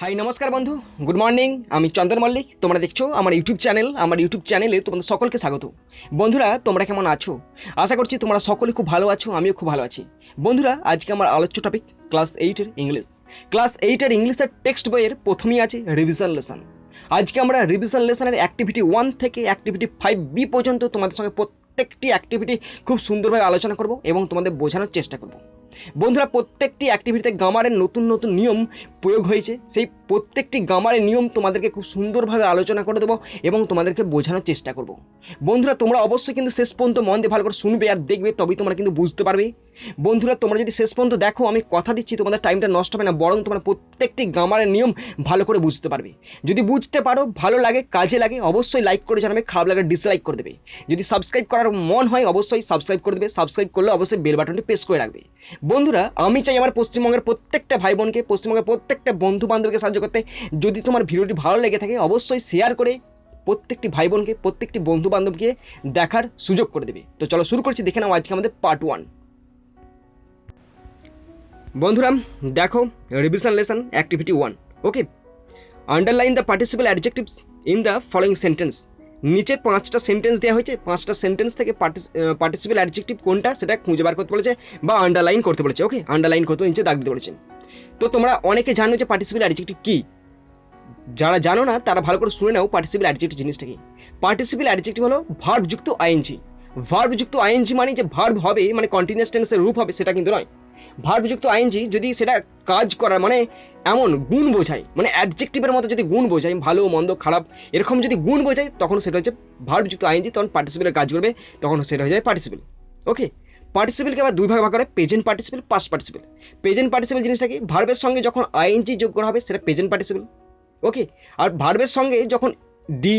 High নমস্কার বন্ধু, good morning. আমি চন্দন মল্লিক, তোমরা দেখছো আমার ইউটিউব চ্যানেল। আমার ইউটিউব চ্যানেলে তোমাদের সকলকে স্বাগত। বন্ধুরা, তোমরা কেমন আছো? আশা করছি তোমরা সকলে খুব ভালো আছো, আমিও খুব ভালো আছি। বন্ধুরা, আজকে আমার আলোচ্য টপিক ক্লাস 8-এর ইংলিশ। ক্লাস 8-এর ইংলিশের টেক্সট বইয়ের প্রথমেই আছে রিভিশন লেসন। আজকে আমরা রিভিশন লেসনের অ্যাক্টিভিটি 1 থেকে অ্যাক্টিভিটি 5B পর্যন্ত তোমাদের সঙ্গে প্রত্যেকটি অ্যাক্টিভিটি খুব সুন্দরভাবে আলোচনা করব এবং তোমাদের বোঝানোর চেষ্টা করব। বন্ধুরা, প্রত্যেকটি অ্যাক্টিভিটিতে গ্রামারের নতুন নতুন নিয়ম প্রয়োগ হয়েছে। সেই প্রত্যেকটি গ্রামারের নিয়ম তোমাদেরকে খুব সুন্দরভাবে আলোচনা করে দেবো এবং তোমাদেরকে বোঝানোর চেষ্টা করব। বন্ধুরা, তোমরা অবশ্যই কিন্তু শেষ পর্যন্ত মন দিয়ে ভালো করে শুনবে আর দেখবে, তবেই তোমরা কিন্তু বুঝতে পারবে। বন্ধুরা, তোমরা যদি শেষ পর্যন্ত দেখো, আমি কথা দিচ্ছি তোমাদের টাইমটা নষ্ট হবে না, বরং তোমরা প্রত্যেকটি গ্রামারের নিয়ম ভালো করে বুঝতে পারবে। যদি বুঝতে পারো, ভালো লাগে, কাজে লাগে, অবশ্যই লাইক করে জানাবে, খারাপ লাগে ডিসলাইক করে দেবে। যদি সাবস্ক্রাইব করার মন হয় অবশ্যই সাবস্ক্রাইব করে দেবে, সাবস্ক্রাইব করলে অবশ্যই বেল বাটনটি প্রেস করে রাখবে। বন্ধুরা, আমি চাই আমার পশ্চিমবঙ্গের প্রত্যেকটা ভাই বোনকে, পশ্চিমবঙ্গের প্রত্যেকটা বন্ধু বান্ধবকে সাহায্য করতে। যদি তোমার ভিডিওটি ভালো লেগে থাকে অবশ্যই শেয়ার করে প্রত্যেকটি ভাই বোনকে, প্রত্যেকটি বন্ধু বান্ধবকে দেখার সুযোগ করে দেবে। তো চলো শুরু করছি, দেখে নাও আজকে আমাদের পার্ট 1। বন্ধুরা দেখো, revision lesson activity 1। Okay, underline the participle adjectives in the following sentence. নিচের 5টা সেন্টেন্স দেওয়া হয়েছে, 5টা সেন্টেন্স থেকে পার্টিসিপল অ্যাডজেক্টিভ কোনটা সেটা খুঁজে বার করতে বলেছে বা আন্ডারলাইন করতে বলেছে। ওকে, আন্ডারলাইন করতে নিচে দাগ দিতে বলেছে। তো তোমরা অনেকে জানো যে পার্টিসিপল অ্যাডজেক্টিভ কী। যারা জানো না তারা ভালো করে শুনে নাও পার্টিসিপল অ্যাডজেক্টিভ জিনিসটা কি। পার্টিসিপল অ্যাডজেক্টিভ হলো ভার্বযুক্ত আইএনজি। ভার্বযুক্ত আইএনজি মানে যে ভার্ব হবে, মানে কন্টিনিউয়াস টেন্সের রূপ হবে, সেটা কিন্তু নয়। ভার্বযুক্ত আইএনজি যদি সেটা কাজ করার মানে এমন গুণ বোঝায়, মানে অ্যাডজেক্টিভের মতো যদি গুণ বোঝায়, ভালো মন্দ খারাপ এরকম যদি গুণ বোঝায়, তখন সেটা হচ্ছে ভার্বযুক্ত আইএনজি। তখন পার্টিসিপলের কাজ করবে, তখন সেটা হয়ে যায় পার্টিসিপল। ওকে, পার্টিসিপলকে আবার দুই ভাগ করে, present participle, past participle. Present participle জিনিসটা কি? ভার্বের সঙ্গে যখন আইএনজি যোগ করা হবে সেটা প্রেজেন্ট পার্টিসিপল। ওকে, আর ভার্বের সঙ্গে যখন ডি,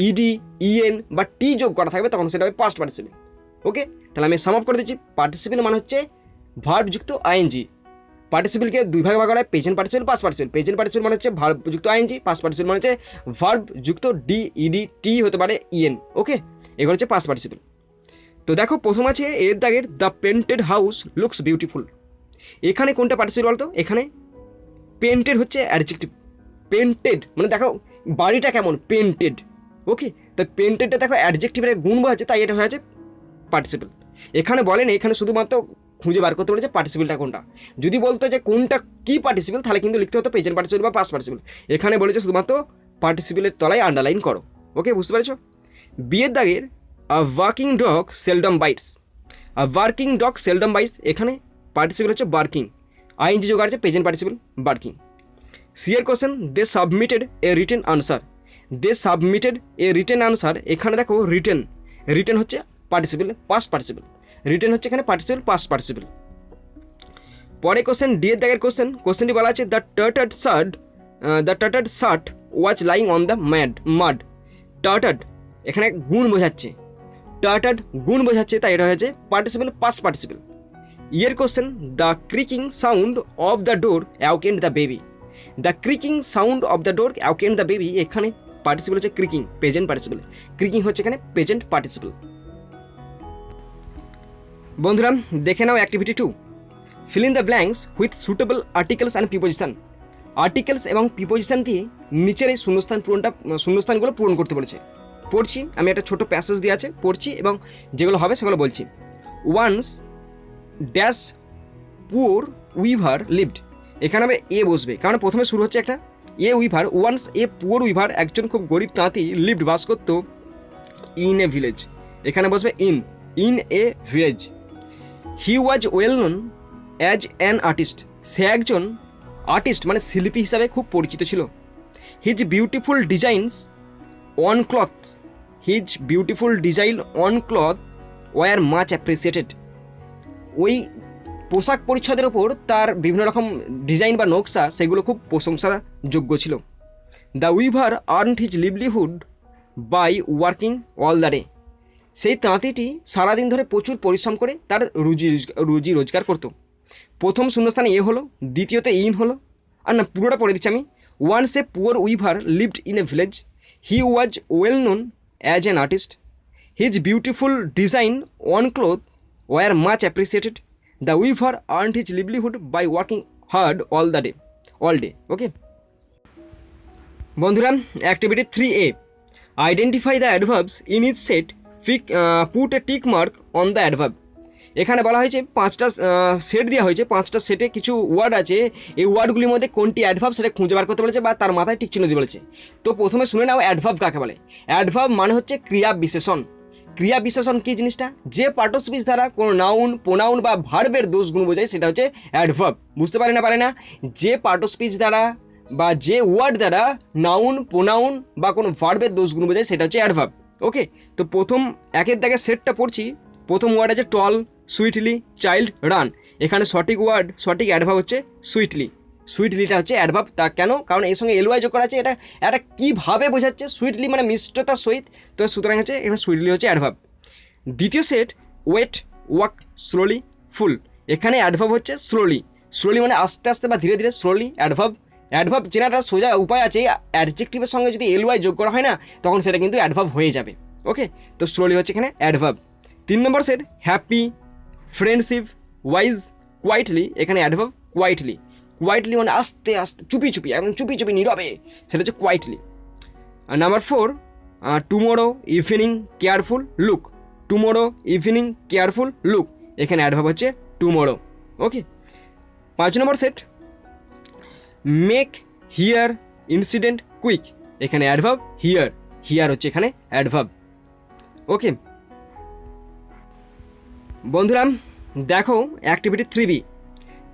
ইডি, ইএন বা টি যোগ করা থাকবে তখন সেটা হবে পাস্ট পার্টিসিপল। ওকে, তাহলে আমি সাম আপ করে দিচ্ছি। পার্টিসিপল মানে হচ্ছে ভার্বযুক্ত আইএনজি। পার্টিসিপলকে দুই ভাগ করা হয়, present participle, past participle. Present participle মানে হচ্ছে ভার্বযুক্ত আইএনজি, পাস্ট পার্টিসিপল মানে হচ্ছে ভার্বযুক্ত ডি, ইডি, টি হতে পারে ইএন। ওকে, এগুলো হচ্ছে পাস্ট পার্টিসিপল। তো দেখো, প্রথম আছে এর দাগের the painted house looks beautiful. এখানে কোনটা পার্টিসিপল বলতো? এখানে পেন্টেড হচ্ছে অ্যাডজেক্টিভ। পেন্টেড মানে দেখো বাড়িটা কেমন, পেন্টেড। ওকে, তো পেন্টেডটা দেখো অ্যাডজেক্টিভের গুণ বোঝাচ্ছে, তাই এটা হয়ে আছে পার্টিসিপল। এখানে বলেন, এখানে শুধুমাত্র খুঁজে বার করতে বলেছে পার্টিসিপলটা কোনটা। যদি বলতো যে কোনটা কি পার্টিসিপল, তাহলে কিন্তু লিখতে হতো প্রেজেন্ট পার্টিসিপল বা পাস্ট পার্টিসিপল। এখানে বলেছে শুধুমাত্র পার্টিসিপলের তলায় আন্ডারলাইন করো। ওকে, বুঝতে পেরেছো? বিয়ের দাগের a working dog seldom bites. A working dog seldom bites, এখানে পার্টিসিপল হচ্ছে বার্কিং, আইএনজি যোগ আছে প্রেজেন্ট পার্টিসিপল বার্কিং। সিয়ার question, they submitted a written answer. They submitted a written answer, এখানে দেখো রিটেন, রিটেন হচ্ছে পার্টিসিপল, পাস্ট পার্টিসিপল। রিটেন হচ্ছে এখানে পার্টিসিপল, পাস্ট পার্টিসিপল। পরে কোশ্চেন, ডি এর দাগের কোশ্চেন, কোশ্চেনটি বলা আছে the tattered shirt was lying on the mud. Tattered এখানে গুণ বোঝাচ্ছে, টার্টার্ড গুণ বোঝাচ্ছে, তাই এটা হয়েছে পার্টিসিপল, পাস্ট পার্টিসিপল। ইয়ের question, the creaking sound of the door awakened the baby. The creaking sound of the door awakened the baby, এখানে পার্টিসিপল হচ্ছে ক্রিকিং, প্রেজেন্ট পার্টিসিপল। ক্রিকিং হচ্ছে এখানে প্রেজেন্ট পার্টিসিপল। বন্ধুরা দেখে নাও activity 2। Fill in the blanks with suitable articles and preposition. Articles এবং preposition দিয়ে নিচের এই শূন্যস্থানগুলো পূরণ করতে বলেছে। পড়ছি, আমি একটা ছোট প্যাসেজ দিয়ে আছে, পড়ছি এবং যেগুলো হবে সেগুলো বলছি। Once dash poor weaver lived, এখানে হবে এ বসবে, কারণ প্রথমে শুরু হচ্ছে একটা a weaver. Once a poor weaver, একজন খুব গরিব তাঁতি, লিভড বাস করত, ইন এ ভিলেজ, এখানে বসবে in a village. He was well known as an artist, সে একজন আর্টিস্ট মানে শিল্পী হিসাবে খুব পরিচিত ছিল। His beautiful designs on cloth, his beautiful design on cloth were much appreciated, ওই পোশাক পরিচ্ছদের ওপর তার বিভিন্ন রকম ডিজাইন বা নকশা সেগুলো খুব প্রশংসার যোগ্য ছিল। The weaver earned his livelihood by working all the day, সেই তাঁতিটি সারাদিন ধরে প্রচুর পরিশ্রম করে তার রুজি রোজগার করতো। প্রথম শূন্যস্থানে এ হলো, দ্বিতীয়তে ইন হলো, আর না পুরোটা পড়ে দিচ্ছি আমি। Once a poor weaver lived in a village, he was well known as an artist, his beautiful design on cloth were much appreciated, the weaver earned his livelihood by working hard all day. Okay, বন্ধুরা activity 3A, identify the adverbs in its set, put a tick mark on the adverb. এখানে বলা হয়েছে 5টা set দেওয়া হয়েছে, 5টা সেটে কিছু ওয়ার্ড আছে, এই ওয়ার্ডগুলির মধ্যে কোনটি অ্যাডভার্ব সেটা খুঁজে বার করতে বলেছে বা তার মাথায় টিক চিহ্ন দিয়ে বলেছে। তো প্রথমে শুনে নাও অ্যাডভার্ব কাকে বলে। অ্যাডভার্ব মানে হচ্ছে ক্রিয়া বিশেষণ। ক্রিয়া বিশেষণ কী জিনিসটা, যে পার্টস্পিচ দ্বারা কোনো নাউন, প্রোনাউন বা ভার্বের দোষগুণ বোঝায় সেটা হচ্ছে অ্যাডভার্ব। বুঝতে পারে না, যে পার্টস্পিচ দ্বারা বা যে ওয়ার্ড দ্বারা নাউন, প্রোনাউন বা কোনো ভার্বের দোষগুণ বোঝায় সেটা হচ্ছে অ্যাডভার্ব। ওকে, তো প্রথম একের দাগে সেটটা পড়ছি। প্রথম ওয়ার্ড আছে টল, সুইটলি, চাইল্ড, রান। এখানে সঠিক ওয়ার্ড, সঠিক অ্যাডভার্ব হচ্ছে সুইটলি। সুইটলিটা হচ্ছে অ্যাডভার্ব। তা কেন? কারণ এর সঙ্গে এলওয়াই যোগ করা আছে। এটা কীভাবে বোঝাচ্ছে? সুইটলি মানে মিষ্টতার সহিত, তো সুতরাং হচ্ছে এখানে সুইটলি হচ্ছে অ্যাডভার্ব। দ্বিতীয় সেট ওয়েট, ওয়াক, স্লোলি, ফুল। এখানে অ্যাডভার্ব হচ্ছে স্লোলি। স্লোলি মানে আস্তে আস্তে বা ধীরে ধীরে, স্লোলি অ্যাডভার্ব। অ্যাডভার্ব চেনাটা সোজা উপায় আছে, অ্যাডজেক্টিভের সঙ্গে যদি এলওয়াই যোগ করা হয় না তখন সেটা কিন্তু অ্যাডভার্ব হয়ে যাবে। ওকে, তো স্লোলি হচ্ছে এখানে adverb. 3 number set happy, friendship, wise, quietly. এখানে অ্যাডভার্ব কোয়াইটলি। কোয়াইটলি মানে আস্তে আস্তে, চুপি চুপি, একদম চুপি চুপি নীরবে, সেটা হচ্ছে কোয়াইটলি। আর number 4 tomorrow, evening, careful, look. Tomorrow, evening, careful, look. এখানে অ্যাডভার্ব হচ্ছে tomorrow. Okay, 5 number set make, here, incident, quick. এখানে অ্যাডভার্ব হিয়ার। হিয়ার হচ্ছে এখানে অ্যাডভার্ব। ওকে বন্ধুরা দেখো activity 3B,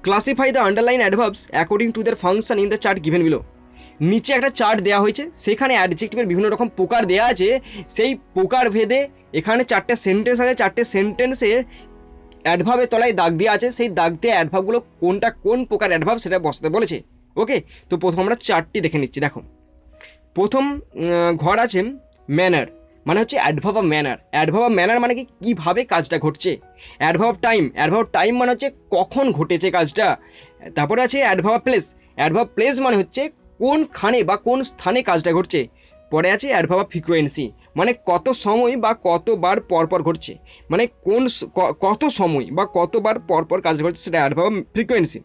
classify the underline adverbs according to their function in the chart given below. নিচে একটা chart দেওয়া হয়েছে, সেখানে অ্যাডজেক্টিভের বিভিন্ন রকম প্রকার দেওয়া আছে। সেই প্রকার ভেদে এখানে 4টে সেন্টেন্স আছে, 4টে সেন্টেন্সে অ্যাডভার্বের তলায় দাগ দেওয়া আছে। সেই দাগ দেওয়া অ্যাডভার্বগুলো কোনটা কোন প্রকার অ্যাডভার্ব সেটা বসাতে বলেছে। ওকে, তো প্রথম আমরা চার্টটি দেখে নিচ্ছি। দেখো প্রথম ঘর আছে ম্যানার, মানে হচ্ছে adverb of manner. Adverb of manner মানে কি, কীভাবে কাজটা ঘটছে। অ্যাডভার্ব টাইম, অ্যাডভার্ব টাইম মানে হচ্ছে কখন ঘটেছে কাজটা। তারপরে আছে অ্যাডভার্ব প্লেস। অ্যাডভার্ব প্লেস মানে হচ্ছে কোনখানে বা কোন স্থানে কাজটা ঘটছে। পরে আছে অ্যাডভার্ব ফ্রিকোয়েন্সি, মানে কত সময় বা কতবার পরপর ঘটছে, মানে কত সময় বা কতবার পরপর কাজটা ঘটছে, সেটা অ্যাডভার্ব ফ্রিকোয়েন্সি।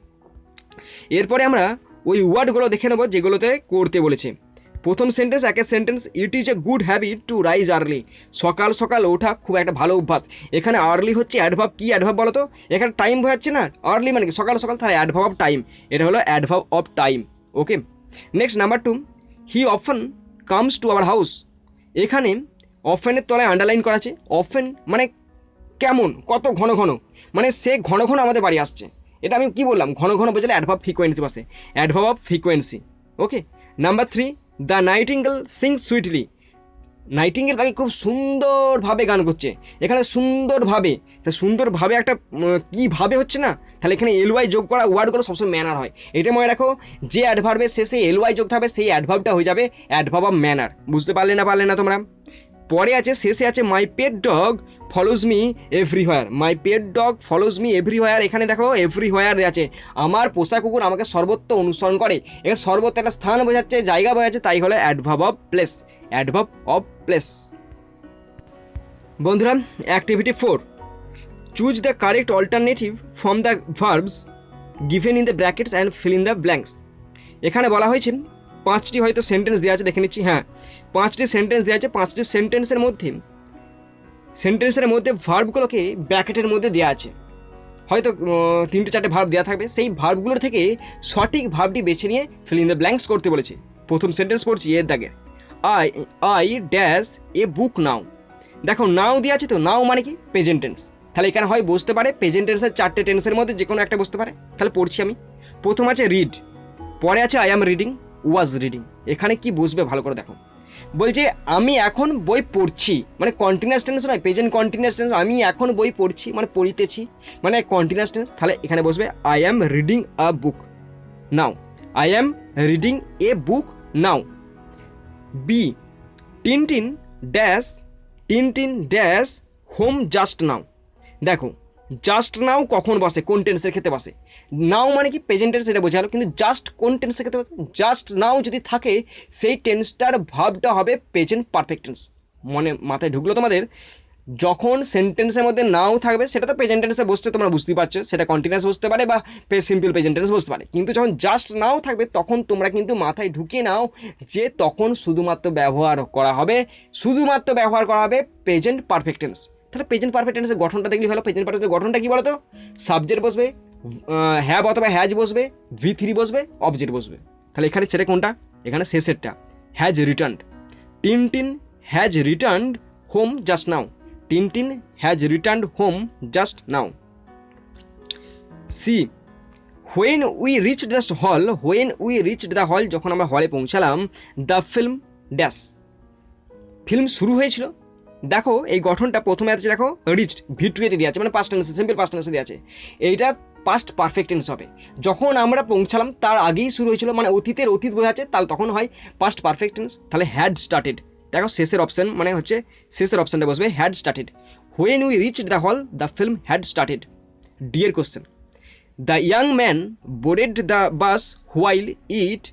এরপরে আমরা ওই ওয়ার্ডগুলো দেখে নেবো যেগুলোতে করতে বলেছে। প্রথম সেন্টেন্স, একের sentence it is a good habit to rise early. সকাল সকাল ওঠা খুব একটা ভালো অভ্যাস। এখানে আর্লি হচ্ছে অ্যাডভার্ব। কি অ্যাডভার্ব বলো তো? এখানে টাইম বোঝাচ্ছে না, আর্লি মানে কি সকাল সকাল, তাহলে অ্যাডভার্ব অফ টাইম। এটা হলো adverb of time. Okay, next number 2, he often comes to our house. এখানে অফেনের তলায় আন্ডারলাইন করা আছে। অফেন মানে কেমন, কত ঘন ঘন, মানে সে ঘন ঘন আমাদের বাড়ি আসছে। এটা আমি কি বললাম, ঘন ঘন বোঝালে অ্যাডভার্ব ফ্রিকোয়েন্সি বসে, adverb of frequency. Okay, number 3, the nightingale sings sweetly. Nightingale পাখি খুব সুন্দরভাবে গান করছে। এখানে সুন্দরভাবে, তা সুন্দরভাবে একটা কীভাবে হচ্ছে না, তাহলে এখানে এলওয়াই যোগ করা ওয়ার্ডগুলো সবসময় ম্যানার হয়। এটা মনে রাখো, যে অ্যাডভার্বের শেষে এলওয়াই যোগ থাকবে সেই অ্যাডভার্বটা হয়ে যাবে অ্যাডভার্ব অফ ম্যানার। বুঝতে পারলে না তোমরা? পরে আছে, শেষে আছে my pet dog follows me everywhere. My pet dog follows me everywhere. এখানে দেখো এভরিহোয়ার আছে, আমার পোষা কুকুর আমাকে সর্বত্র অনুসরণ করে। এখানে সর্বত্র একটা স্থান বোঝাচ্ছে, জায়গা বোঝাচ্ছে, তাই হলো adverb of place. Adverb of place. বন্ধুরা activity 4, choose the correct alternative from the verbs given in the brackets and fill in the blanks. এখানে বলা হয়েছে 5টি হয়তো সেন্টেন্স দেওয়া আছে, দেখে নিচ্ছি। হ্যাঁ, 5টি সেন্টেন্স দেওয়া আছে। 5টি সেন্টেন্সের মধ্যে ভার্বগুলোকে ব্র্যাকেটের মধ্যে দেওয়া আছে। হয়তো 3-4টে ভার্ব দেওয়া থাকবে। সেই ভার্বগুলোর থেকে সঠিক ভার্বটি বেছে নিয়ে ফিল ইন দ্য ব্ল্যাঙ্কস করতে বলেছে। প্রথম সেন্টেন্স পড়ছি, এর দাগে আই ড্যাশ এ বুক নাও। দেখো নাও দেওয়া আছে, তো নাও মানে কি প্রেজেন্ট টেন্স। তাহলে এখানে হয় বসতে পারে প্রেজেন্ট টেন্সের 4টে টেন্সের মধ্যে যে কোনো একটা বসতে পারে। তাহলে পড়ছি আমি। প্রথম আছে রিড, পরে আছে I am reading, was reading. এখানে কি বসবে ভালো করে দেখো। বলছে আমি এখন বই পড়ছি, মানে কন্টিনিউয়াস টেন্স নয়, প্রেজেন্ট কন্টিনিউয়াস টেন্স। আমি এখন বই পড়ছি মানে পড়িতেছি, মানে কন্টিনিউয়াস টেন্স। তাহলে এখানে বসবে I am reading a book now. I am reading a book now. B, Tintin dash home just now. দেখো জাস্ট নাও কখন বসে, কোন টেন্সের ক্ষেত্রে বসে। নাও মানে কি প্রেজেন্ট টেন্স, এটা বোঝালো, কিন্তু জাস্ট কোন টেন্সের ক্ষেত্রে বসে। জাস্ট নাও যদি থাকে সেই টেন্সটার ভার্বটা হবে প্রেজেন্ট পারফেক্ট টেন্স। মাথায় ঢুকলো তোমাদের? যখন সেন্টেন্সের মধ্যে নাও থাকবে সেটা তো প্রেজেন্ট টেন্সে বসছে, তোমরা বুঝতেই পারছো, সেটা কন্টিনিউয়াস বসতে পারে বা সিম্পল প্রেজেন্ট টেন্স বসতে পারে। কিন্তু যখন জাস্ট নাও থাকবে তখন তোমরা কিন্তু মাথায় ঢুকিয়ে নাও যে তখন শুধুমাত্র ব্যবহার করা হবে প্রেজেন্ট পারফেক্ট টেন্স। তাহলে প্রেজেন্ট পারফেক্ট টেন্সের গঠনটা দেখলি হলো। প্রেজেন্ট পারফেক্ট গঠনটা কি বলতো? সাবজেক্ট বসবে, হ্যাভ অথবা হ্যাজ বসবে, V3 বসবে, অবজেক্ট বসবে। তাহলে এখানে ছেড়ে কোনটা? এখানে শেষেরটা, has returned. Tintin has returned home just now. Tintin has returned home just now. C, when we reached the hall, যখন আমরা হলে পৌঁছালাম, দ্য ফিল্ম ড্যাশ, ফিল্ম শুরু হয়েছিল। দেখো এই গঠনটা প্রথমে আছে, দেখো রিচড V2 দেওয়া আছে, মানে পাস্ট টেন্সে, সিম্পল পাস্ট টেন্সে দেওয়া আছে। এইটা পাস্ট পারফেক্ট টেন্স হবে। যখন আমরা পৌঁছালাম তার আগেই শুরু হয়েছিল, মানে অতীতের অতীত বোঝাচ্ছে, তাহলে তখন হয় পাস্ট পারফেক্ট টেন্স। তাহলে হ্যাড স্টার্টেড, দেখো শেষের অপশন মানে হচ্ছে শেষের অপশনটা বসবে had started. When we reached the hall the film had started. ডিয়ের question, the young man boarded the bus while it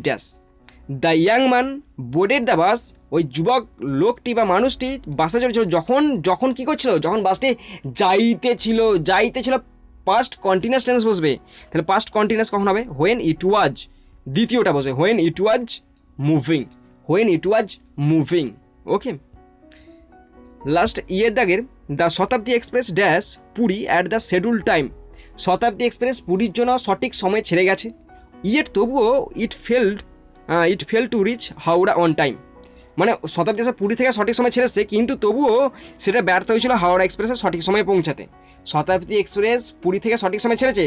dash. The young man boarded the bus, ওই যুবক লোকটি বা মানুষটি বাসে চড়েছিল যখন কী করছিল? যখন বাসটি যাইতেছিল পাস্ট কন্টিনিউয়াস টেন্স বসবে। তাহলে পাস্ট কন্টিনিউয়াস কখন হবে? হোয়েন ইট ওয়াজ, দ্বিতীয়টা বসবে when it was moving. Okay, last ইয়ের দাগের, the Shatabdi express dash Puri at the schedule time. Shatabdi express পুরীর জন্য সঠিক সময় ছেড়ে গেছে। ইয়েট তবুও it fail to reach Howrah on time. মানে শতাব্দী এক্সপ্রেস পুরী থেকে সঠিক সময় ছেড়েছে, কিন্তু তবুও সেটা ব্যর্থ হয়েছিল হাওড়া এক্সপ্রেসের সঠিক সময়ে পৌঁছাতে। শতাব্দী এক্সপ্রেস পুরী থেকে সঠিক সময় ছেড়েছে,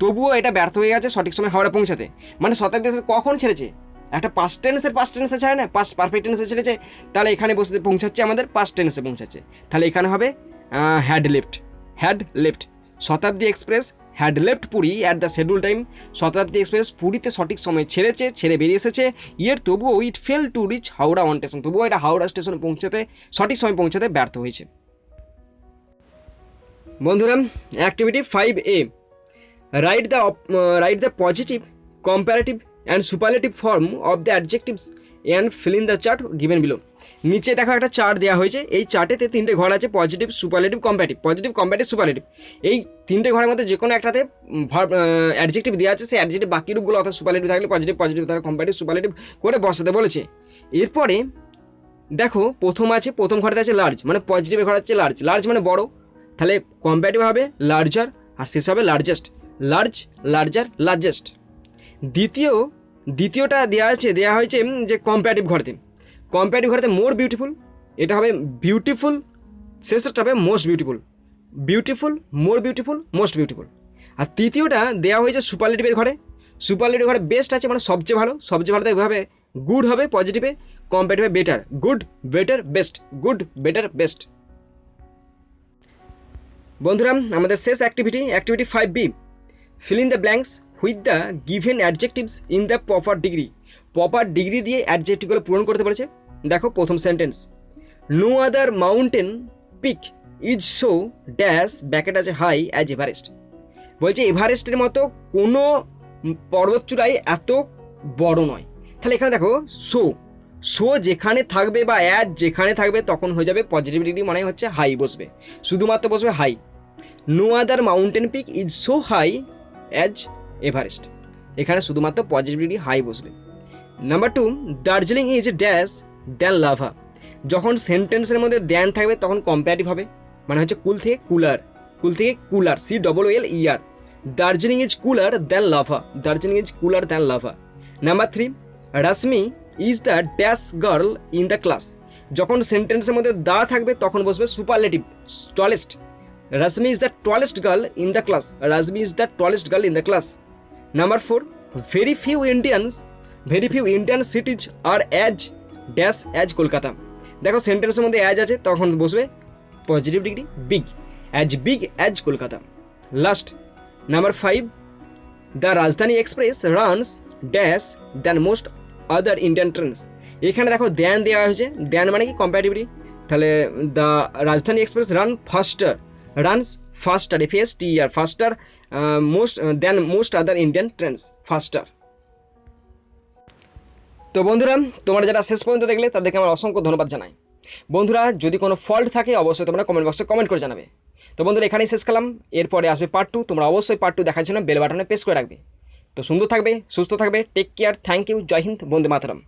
তবুও এটা ব্যর্থ হয়ে গেছে সঠিক সময় হাওড়া পৌঁছাতে। মানে শতাব্দী এক্সপ্রেস কখন ছেড়েছে? একটা পাস্ট টেন্সে ছাড়ে না, পাস্ট পারফেক্ট টেন্সে ছেড়েছে। তাহলে এখানে বসে পৌঁছাচ্ছে আমাদের পাস্ট টেন্সে পৌঁছাচ্ছে। তাহলে এখানে হবে had left. Shatabdi express had left Puri at the schedule time. শতাব্দী এক্সপ্রেস পুরীতে সঠিক সময় ছেড়ে বেরিয়ে এসেছে। তবুও it fail to reach Howrah on station, তবুও এটা হাওড়া স্টেশনে সঠিক সময় পৌঁছাতে ব্যর্থ হয়েছে। বন্ধুরা, activity 5A, write the positive, comparative and superlative form of the adjectives and fill in the chart given below. নিচে দেখো একটা চার্ট দেওয়া হয়েছে, এই চার্টেতে 3টে ঘর আছে, পজিটিভ, সুপারলেটিভ, কম্পারেটিভ, সুপারলেটিভ। এই 3টে ঘরের মধ্যে যে কোনো একটাতে অ্যাডজেক্টিভ দেওয়া আছে, সেই অ্যাডজেক্টিভ বাকি রূপগুলো অর্থাৎ সুপারলেটিভ থাকলে পজিটিভ থাকলে কম্পারেটিভ, সুপারলেটিভ করে বসাতে বলেছে। এরপরে দেখো প্রথম ঘরতে আছে লার্জ, মানে পজিটিভের ঘর আছে লার্জ মানে বড়, তাহলে কম্পারেটিভ হবে লার্জার, আর শেষ হবে লার্জেস্ট, লার্জেস্ট। দ্বিতীয়টা দেওয়া হয়েছে যে কম্পারেটিভ ঘরতে মোর বিউটিফুল, এটা হবে বিউটিফুল, শেষটা হবে most beautiful, more beautiful, most beautiful. আর তৃতীয়টা দেওয়া হয়েছে সুপারলেটিভের ঘরে বেস্ট আছে, মানে সবচেয়ে ভালো তো এভাবে গুড হবে পজিটিভে, কম্পারেটিভে বেটার, গুড বেটার বেস্ট। বন্ধুরা, আমাদের শেষ activity 5B, fill in the blanks with the given adjectives in the proper degree দিয়ে অ্যাডজেক্টিভগুলো পূরণ করতে পেরেছে। দেখো প্রথম sentence, no other mountain peak is so dash bracket আছে হাই অ্যাজ এভারেস্ট। বলছে এভারেস্টের মতো কোনো পর্বতচূড়াই এত বড় নয়। তাহলে এখানে দেখো সো যেখানে থাকবে বা অ্যাজ যেখানে থাকবে তখন হয়ে যাবে পজিটিভ ডিগ্রি, মানে হচ্ছে হাই বসবে, শুধুমাত্র বসবে high. No other mountain peak is so high as Everest, এখানে শুধুমাত্র পজিটিভ ডিগ্রি হাই বসবে। Number 2, Darjeeling is dash than Lava. যখন সেন্টেন্সের মধ্যে দ্যান থাকবে তখন কম্পারেটিভ হবে, মানে হচ্ছে কুল থেকে cooler, COOLER। Darjeeling is cooler than Lava. Number 3, Rashmi is the dash girl in the class. যখন সেন্টেন্সের মধ্যে দা থাকবে তখন বসবে superlative, tallest. Rashmi is the tallest girl in the class. Number 4, very few Indian cities are as Kolkata. দেখো সেন্টেন্সের মধ্যে অ্যাজ আছে তখন বসবে positive degree big as Kolkata. Last number 5, the Rajdhani express runs dash than most other Indian trains. এখানে দেখো than দেওয়া হয়েছে, দ্যান মানে কি কম্পারেটিভলি, তাহলে the Rajdhani express runs ফাস্টার FASTER ফাস্টার most other Indian trains ফাস্টার। তো বন্ধুরা, তোমরা যারা শেষ পর্যন্ত দেখলে তাদেরকে আমার অসংখ্য ধন্যবাদ জানাই। বন্ধুরা যদি কোনো ফল্ট থাকে অবশ্যই তোমরা কমেন্ট বক্সে কমেন্ট করে জানাবে। তো বন্ধুরা এখানেই শেষ করলাম, এরপরে আসবে পার্ট 2। তোমরা অবশ্যই পার্ট 2 দেখার জন্য বেল বাটনে প্রেস করে রাখবে। তো সুন্দর থাকবে, সুস্থ থাকবে, take care, thank you, Jai Hind, Vande Mataram.